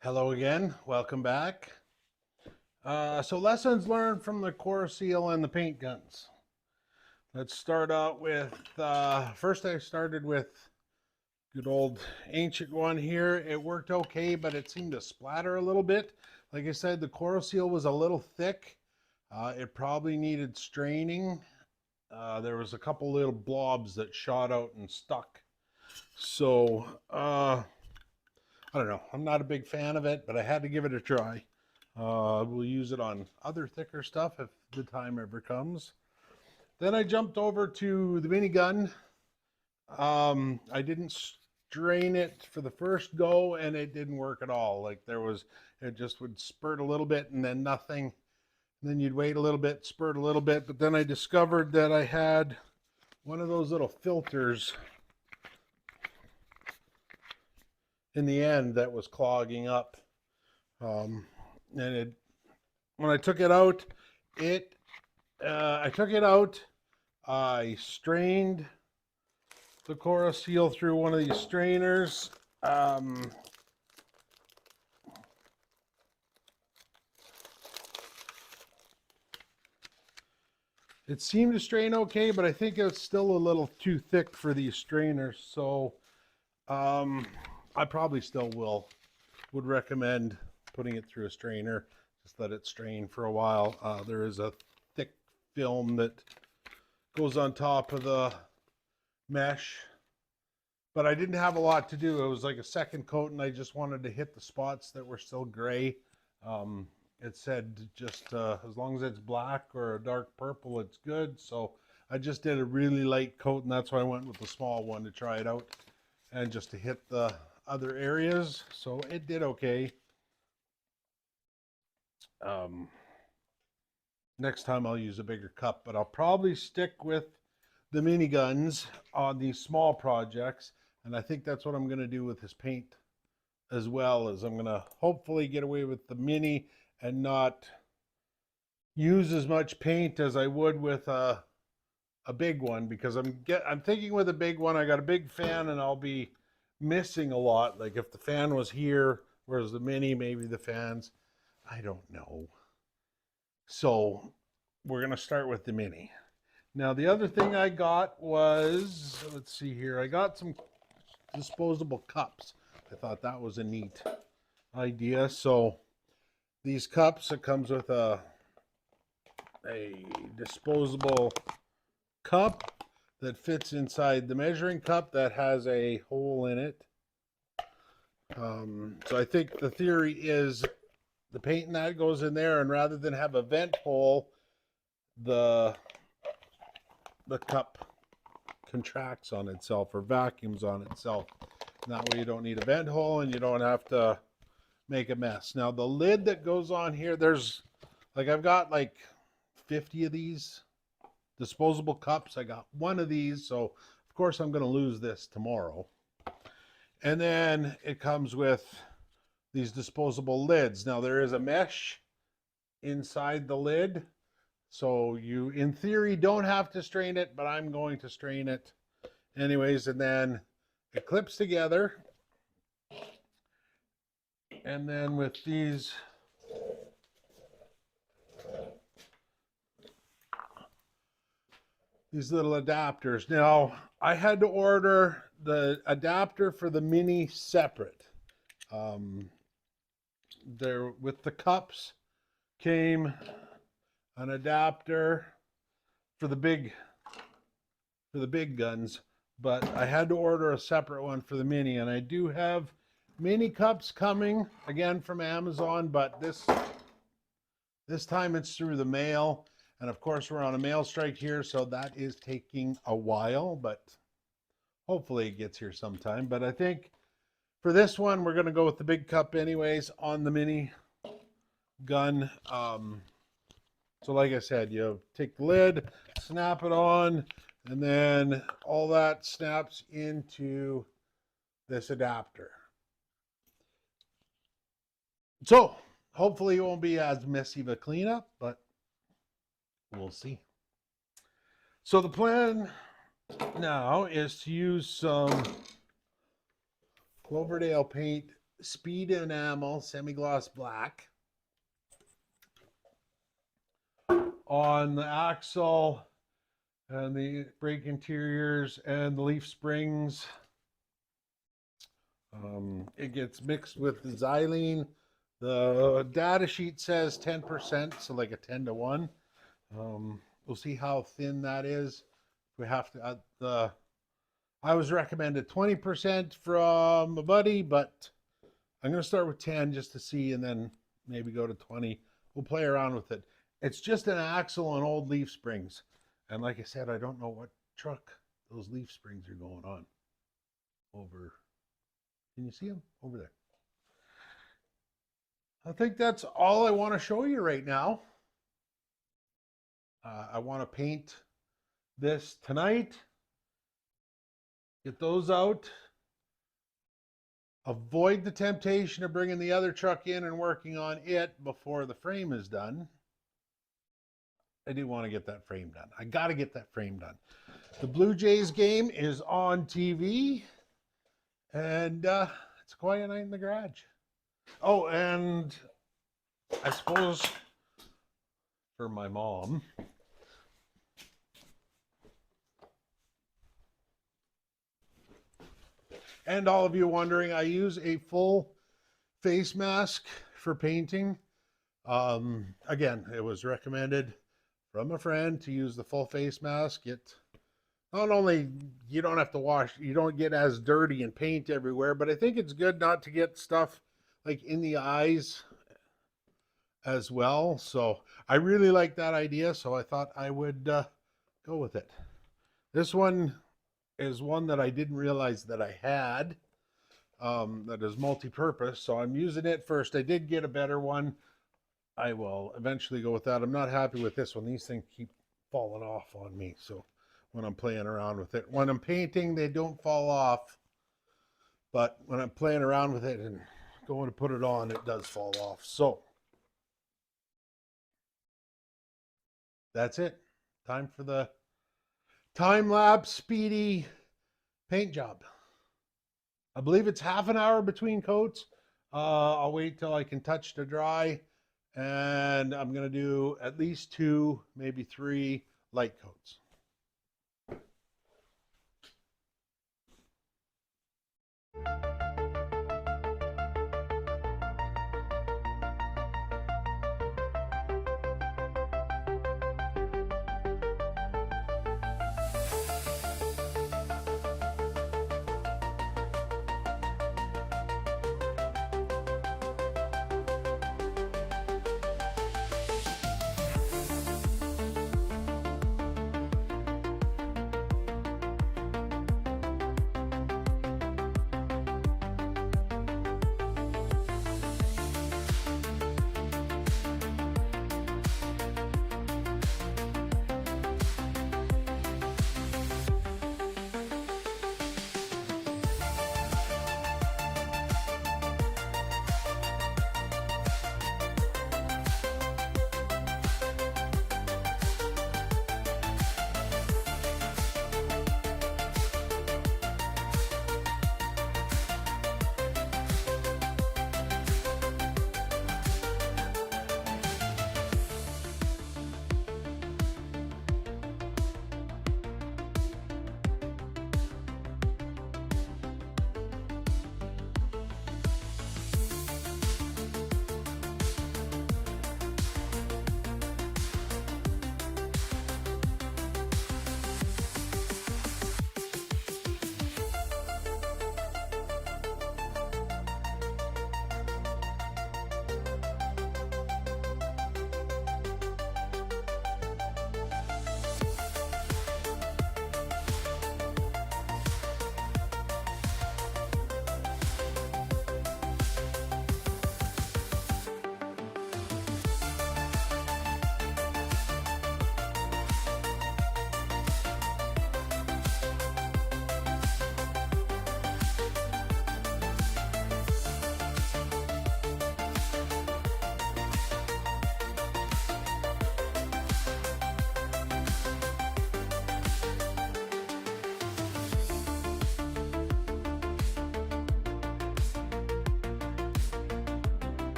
Hello again, welcome back. So lessons learned from the core seal and the paint guns. Let's start out with, first I started with good old ancient one here. It worked okay, but it seemed to splatter a little bit. Like I said, the core seal was a little thick. It probably needed straining. There was a couple little blobs that shot out and stuck. So, I don't know. I'm not a big fan of it, but I had to give it a try. We'll use it on other thicker stuff if the time ever comes. Then I jumped over to the minigun. I didn't strain it for the first go, and it didn't work at all. It just would spurt a little bit and then nothing. And then you'd wait a little bit, spurt a little bit. But then I discovered that I had one of those little filters in the end that was clogging up. And when I took it out, I strained the core seal through one of these strainers. It seemed to strain okay, but I think it's still a little too thick for these strainers. So I probably still would recommend putting it through a strainer. Just let it strain for a while. There is a thick film that goes on top of the mesh, but I didn't have a lot to do. It was like a second coat, and I just wanted to hit the spots that were still gray. It said just as long as it's black or a dark purple, it's good. So I just did a really light coat, and that's why I went with the small one to try it out and just to hit the other areas. So it did okay. Next time I'll use a bigger cup, but I'll probably stick with the miniguns on these small projects. And I think that's what I'm going to do with this paint as well. As I'm going to hopefully get away with the mini and not use as much paint as I would with a big one, because I'm thinking with a big one I got a big fan and I'll be missing a lot. Like if the fan was here, whereas the mini, maybe the fans, I don't know. So we're going to start with the mini. Now the other thing I got was, let's see here, I got some disposable cups. I thought that was a neat idea. So these cups, it comes with a disposable cup that fits inside the measuring cup that has a hole in it. So I think the theory is the paint in that goes in there, and rather than have a vent hole, the cup contracts on itself or vacuums on itself. And that way you don't need a vent hole and you don't have to make a mess. Now the lid that goes on here, I've got like 50 of these disposable cups. I got one of these, so of course I'm going to lose this tomorrow. And then it comes with these disposable lids. Now there is a mesh inside the lid, so you in theory don't have to strain it, but I'm going to strain it anyways. And then it clips together, and then with these little adapters. Now I had to order the adapter for the mini separate. There with the cups came an adapter for the big guns, but I had to order a separate one for the mini. And I do have mini cups coming again from Amazon, but this time it's through the mail. And of course we're on a mail strike here, so that is taking a while, but hopefully it gets here sometime. But I think for this one, we're going to go with the big cup anyways on the mini gun. So like I said, you take the lid, snap it on, and then all that snaps into this adapter. So hopefully it won't be as messy of a cleanup, but we'll see. So the plan now is to use some Cloverdale paint speed enamel semi-gloss black on the axle and the brake interiors and the leaf springs. It gets mixed with the xylene. The data sheet says 10%, so like a 10 to 1. We'll see how thin that is. We have to, I was recommended 20% from a buddy, but I'm going to start with 10 just to see, and then maybe go to 20. We'll play around with it. It's just an axle and old leaf springs. And like I said, I don't know what truck those leaf springs are going on. Over, can you see them? Over there. I think that's all I want to show you right now. I want to paint this tonight. Get those out. Avoid the temptation of bringing the other truck in and working on it before the frame is done. I do want to get that frame done. I got to get that frame done. The Blue Jays game is on TV, and it's a quiet night in the garage. Oh, and I suppose for my mom, and all of you wondering, I use a full face mask for painting. Again, it was recommended from a friend to use the full face mask. It not only, you don't have to wash, you don't get as dirty and paint everywhere, but I think it's good not to get stuff like in the eyes as well. So I really like that idea, so I thought I would go with it. This one is one that I didn't realize that I had, that is multi-purpose, so I'm using it first. I did get a better one. I will eventually go with that. I'm not happy with this one. These things keep falling off on me, so when I'm playing around with it, when I'm painting, they don't fall off, but when I'm playing around with it and going to put it on, it does fall off. So that's it. Time for the time-lapse speedy paint job. I believe it's half an hour between coats. I'll wait till I can touch to dry, and I'm going to do at least 2, maybe 3 light coats.